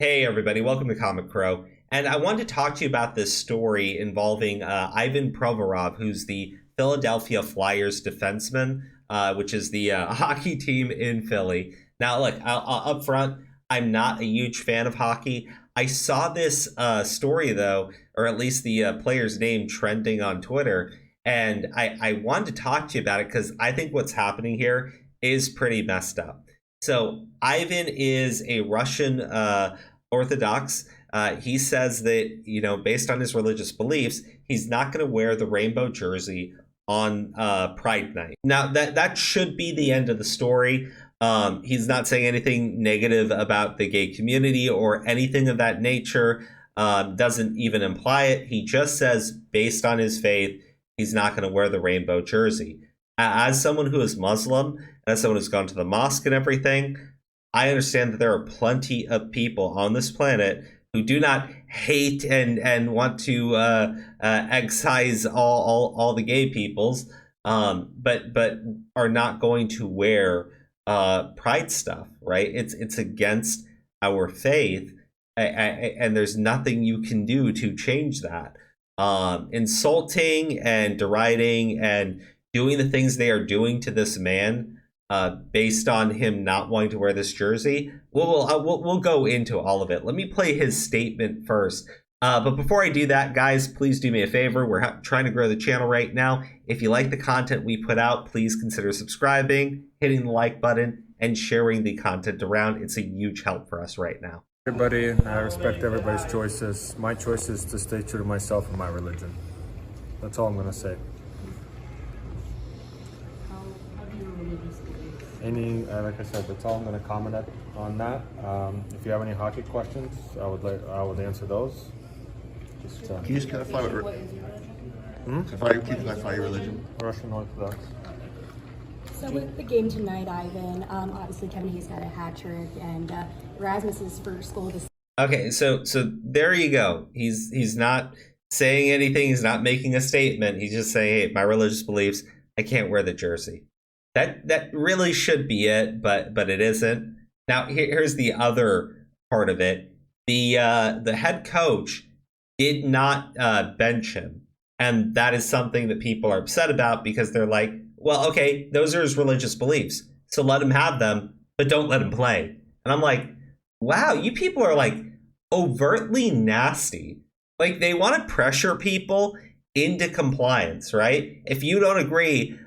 Hey everybody, welcome to Comic Crow. And I wanted to talk to you about this story involving Ivan Provorov, who's the Philadelphia Flyers defenseman, which is the hockey team in Philly. Now, look, up front, I'm not a huge fan of hockey. I saw this story, though, or at least the player's name trending on Twitter, and I wanted to talk to you about it because I think what's happening here is pretty messed up. So, Ivan is a Russian Orthodox. He says that, based on his religious beliefs, he's not going to wear the rainbow jersey on Pride Night. Now, that should be the end of the story. He's not saying anything negative about the gay community or anything of that nature. Doesn't even imply it. He just says, based on his faith, he's not going to wear the rainbow jersey. As someone who is Muslim, as someone who's gone to the mosque and everything, I understand that there are plenty of people on this planet who do not hate and want to excise all the gay peoples, but are not going to wear pride stuff, right? It's against our faith, and there's nothing you can do to change that. Insulting and deriding and doing the things they are doing to this man, based on him not wanting to wear this jersey. We'll go into all of it. Let me play his statement first. But before I do that, guys, please do me a favor. We're trying to grow the channel right now. If you like the content we put out, please consider subscribing, hitting the like button, and sharing the content around. It's a huge help for us right now. Everybody, I respect everybody's choices. My choice is to stay true to myself and my religion. That's all I'm going to say. Like I said, that's all I'm going to comment on that. If you have any hockey questions, I would answer those. Can you just clarify what? Can you clarify your religion? Russian Orthodox. So with the game tonight, Ivan, obviously Kevin Hayes got a hat trick, and Erasmus's first goal this. Okay, so there you go. He's not saying anything. He's not making a statement. He's just saying, "Hey, my religious beliefs, I can't wear the jersey." That really should be it, but it isn't. Now here's the other part of it. The head coach did not bench him, and that is something that people are upset about because they're like, well, okay, those are his religious beliefs, so let him have them, but don't let him play. And I'm like, wow, you people are like overtly nasty. Like they want to pressure people into compliance, right? If you don't agree,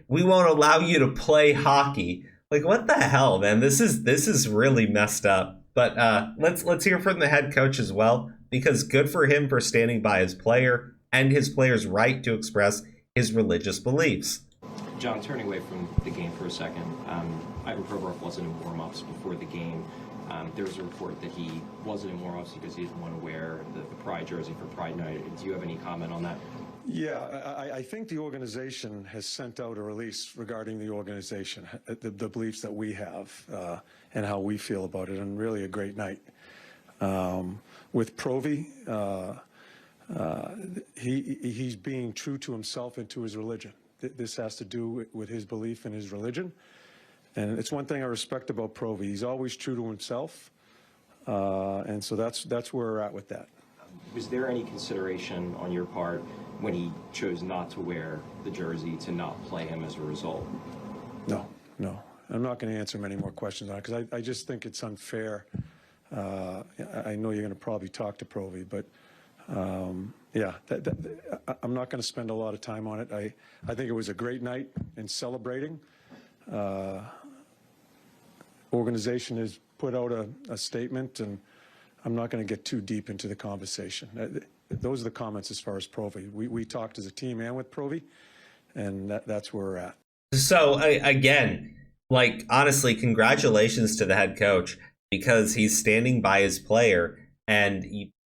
we won't allow you to play hockey. Like what the hell, man? This is really messed up. But let's hear from the head coach as well, because good for him for standing by his player and his player's right to express his religious beliefs. John, turning away from the game for a second, Ivan Provorov wasn't in warm-ups before the game. There was a report that he wasn't in warm-ups because he didn't want to wear the Pride jersey for Pride Night. Do you have any comment on that? Yeah, I think the organization has sent out a release regarding the organization, the beliefs that we have, and how we feel about it, and really a great night. With Provi, he's being true to himself and to his religion. This has to do with his belief in his religion. And it's one thing I respect about Provi. He's always true to himself. And so that's where we're at with that. Was there any consideration on your part when he chose not to wear the jersey to not play him as a result? No. I'm not going to answer many more questions on it because I just think it's unfair. I know you're going to probably talk to Provi, but yeah, I'm not going to spend a lot of time on it. I think it was a great night in celebrating. Organization has put out a statement, and I'm not going to get too deep into the conversation. Those are the comments as far as Provi. We talked as a team and with Provi, and that's where we're at. So again, like honestly, congratulations to the head coach, because he's standing by his player. And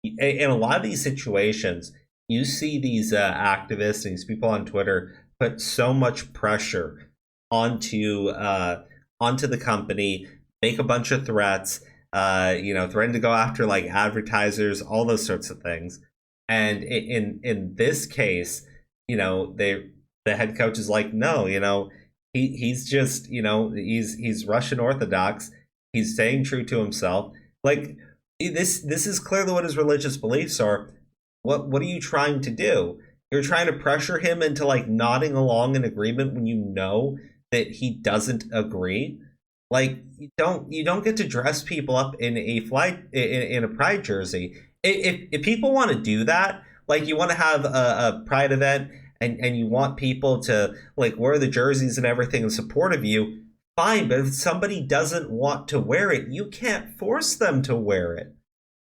in a lot of these situations, you see these activists and these people on Twitter put so much pressure onto the company, make a bunch of threats, threaten to go after like advertisers, all those sorts of things. And in this case, the head coach is like, no, he's just, he's Russian Orthodox. He's staying true to himself. Like, this is clearly what his religious beliefs are. What are you trying to do? You're trying to pressure him into like nodding along in agreement when you know that he doesn't agree. Like, you don't get to dress people up in a in a pride jersey. If people want to do that, like you want to have a pride event and you want people to like wear the jerseys and everything in support of you, fine. But if somebody doesn't want to wear it, you can't force them to wear it.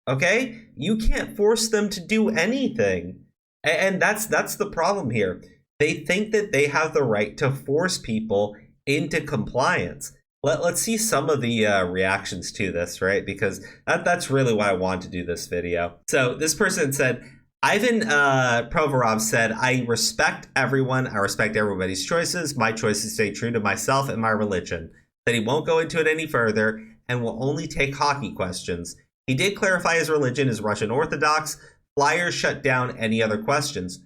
Okay? You can't force them to do anything. And that's the problem here. They think that they have the right to force people into compliance. Let's see some of the reactions to this, right? Because that's really why I wanted to do this video. So this person said, Ivan Provorov said, I respect everyone. I respect everybody's choices. My choice is to stay true to myself and my religion. That he won't go into it any further and will only take hockey questions. He did clarify his religion is Russian Orthodox. Flyers shut down any other questions.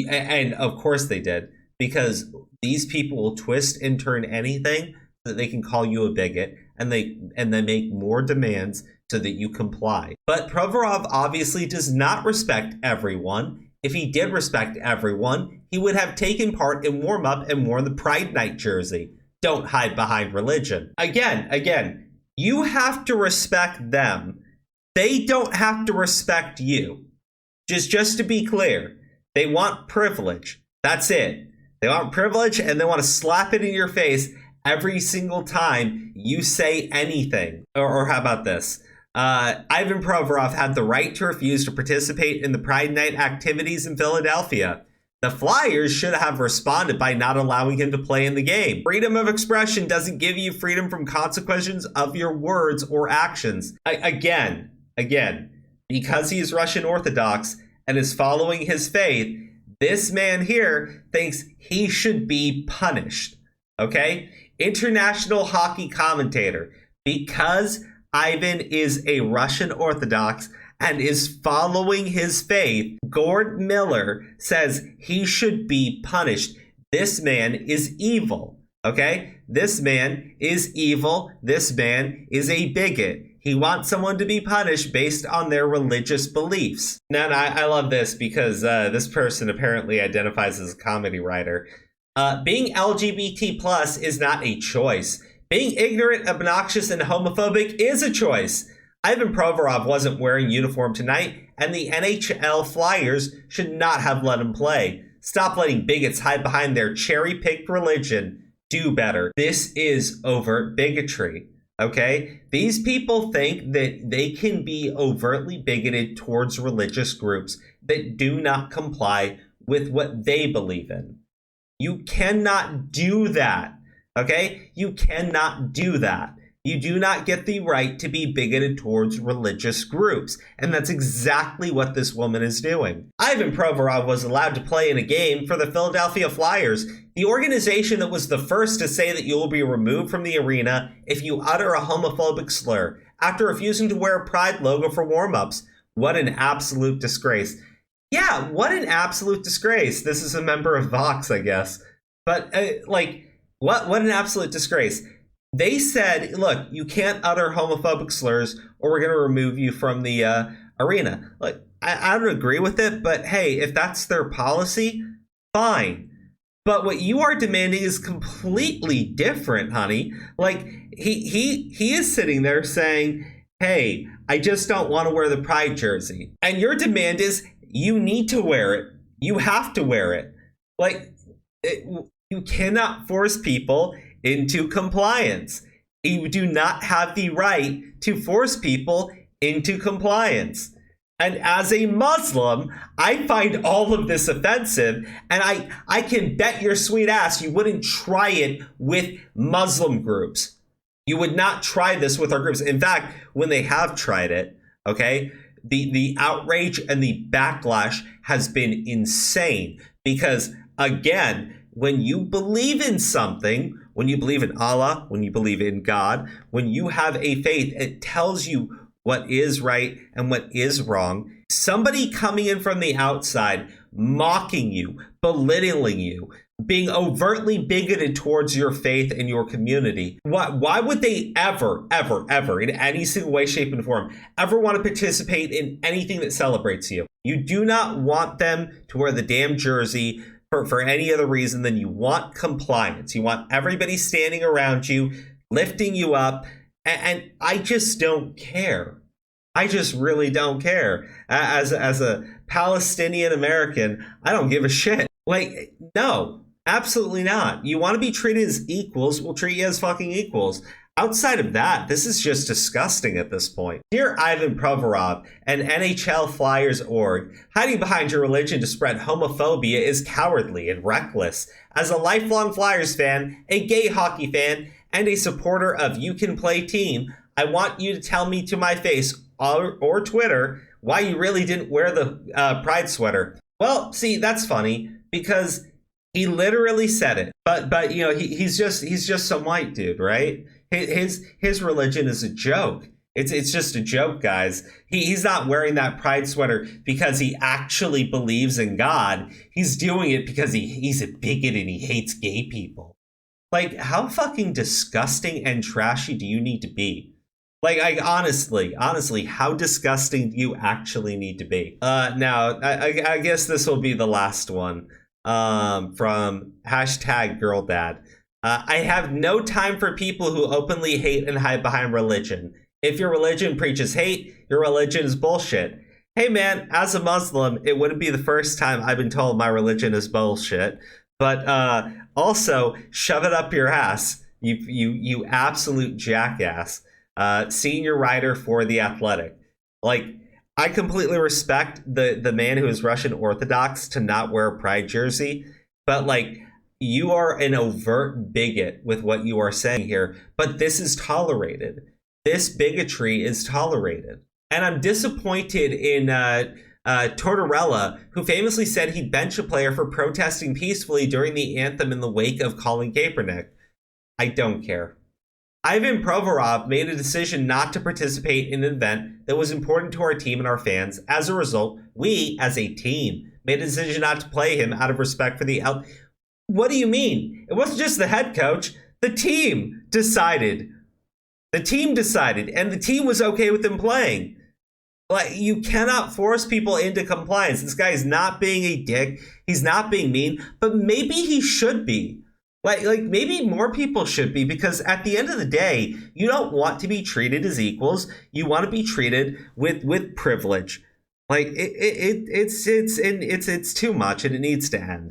And of course they did, because these people will twist and turn anything so that they can call you a bigot, and they make more demands so that you comply. But Provorov obviously does not respect everyone. If he did respect everyone, he would have taken part in warm-up and worn the Pride Night jersey. Don't hide behind religion. Again, you have to respect them. They don't have to respect you. Just to be clear, they want privilege. That's it. They want privilege, and they want to slap it in your face every single time you say anything. Or how about this? Ivan Provorov had the right to refuse to participate in the Pride Night activities in Philadelphia. The Flyers should have responded by not allowing him to play in the game. Freedom of expression doesn't give you freedom from consequences of your words or actions. Again, because he is Russian Orthodox and is following his faith, this man here thinks he should be punished. Okay? International hockey commentator. Because Ivan is a Russian Orthodox and is following his faith, Gord Miller says he should be punished. This man is evil. Okay? This man is evil. This man is a bigot. He wants someone to be punished based on their religious beliefs. Now, I love this because this person apparently identifies as a comedy writer. Being LGBT plus is not a choice. Being ignorant, obnoxious, and homophobic is a choice. Ivan Provorov wasn't wearing uniform tonight, and the NHL Flyers should not have let him play. Stop letting bigots hide behind their cherry-picked religion. Do better. This is overt bigotry. Okay? These people think that they can be overtly bigoted towards religious groups that do not comply with what they believe in. You cannot do that. Okay? You cannot do that. You do not get the right to be bigoted towards religious groups. And that's exactly what this woman is doing. Ivan Provorov was allowed to play in a game for the Philadelphia Flyers, the organization that was the first to say that you will be removed from the arena if you utter a homophobic slur after refusing to wear a Pride logo for warm-ups. What an absolute disgrace. Yeah, what an absolute disgrace. This is a member of Vox, I guess. But, what an absolute disgrace. They said, look, you can't utter homophobic slurs or we're going to remove you from the arena. Look, I don't agree with it, but hey, if that's their policy, fine. But what you are demanding is completely different, honey. Like, he is sitting there saying, hey, I just don't want to wear the Pride jersey. And your demand is you need to wear it. You have to wear it. Like, you cannot force people into compliance. You do not have the right to force people into compliance. And as a Muslim, I find all of this offensive, and I can bet your sweet ass you wouldn't try it with Muslim groups. You would not try this with our groups. In fact, when they have tried it, okay, the outrage and the backlash has been insane. Because, again, when you believe in something, when you believe in Allah, when you believe in God, when you have a faith, it tells you what is right and what is wrong. Somebody coming in from the outside, mocking you, belittling you, being overtly bigoted towards your faith and your community. Why would they ever, in any single way, shape, and form, ever want to participate in anything that celebrates you? You do not want them to wear the damn jersey for any other reason than you want compliance. You want everybody standing around you, lifting you up, and I just don't care. I just really don't care. As a Palestinian American, I don't give a shit. Like, no. Absolutely not. You want to be treated as equals, we'll treat you as fucking equals. Outside of that, this is just disgusting at this point. Dear Ivan Provorov and NHL Flyers org, hiding behind your religion to spread homophobia is cowardly and reckless. As a lifelong Flyers fan, a gay hockey fan, and a supporter of You Can Play Team, I want you to tell me to my face or Twitter why you really didn't wear the pride sweater. Well, see, that's funny because he literally said it, but you know he's just some white dude, right? His religion is a joke. It's just a joke, guys. He's not wearing that pride sweater because he actually believes in God. He's doing it because he's a bigot and he hates gay people. Like, how fucking disgusting and trashy do you need to be? Like, honestly, how disgusting do you actually need to be? Now, I guess this will be the last one. From #GirlDad. I have no time for people who openly hate and hide behind religion. If your religion preaches hate, your religion is bullshit. Hey man, as a Muslim, it wouldn't be the first time I've been told my religion is bullshit. But also, shove it up your ass, you absolute jackass. Senior writer for The Athletic. Like, I completely respect the man who is Russian Orthodox to not wear a pride jersey, but like, you are an overt bigot with what you are saying here, but this is tolerated. This bigotry is tolerated. And I'm disappointed in Tortorella, who famously said he'd bench a player for protesting peacefully during the anthem in the wake of Colin Kaepernick. I don't care. Ivan Provorov made a decision not to participate in an event that was important to our team and our fans. As a result, we, as a team, made a decision not to play him out of respect for the What do you mean? It wasn't just the head coach. The team decided. The team decided, and the team was okay with him playing. Like, you cannot force people into compliance. This guy is not being a dick. He's not being mean, but maybe he should be. Like maybe more people should be, because at the end of the day, you don't want to be treated as equals. You want to be treated with privilege. Like it's too much, and it needs to end.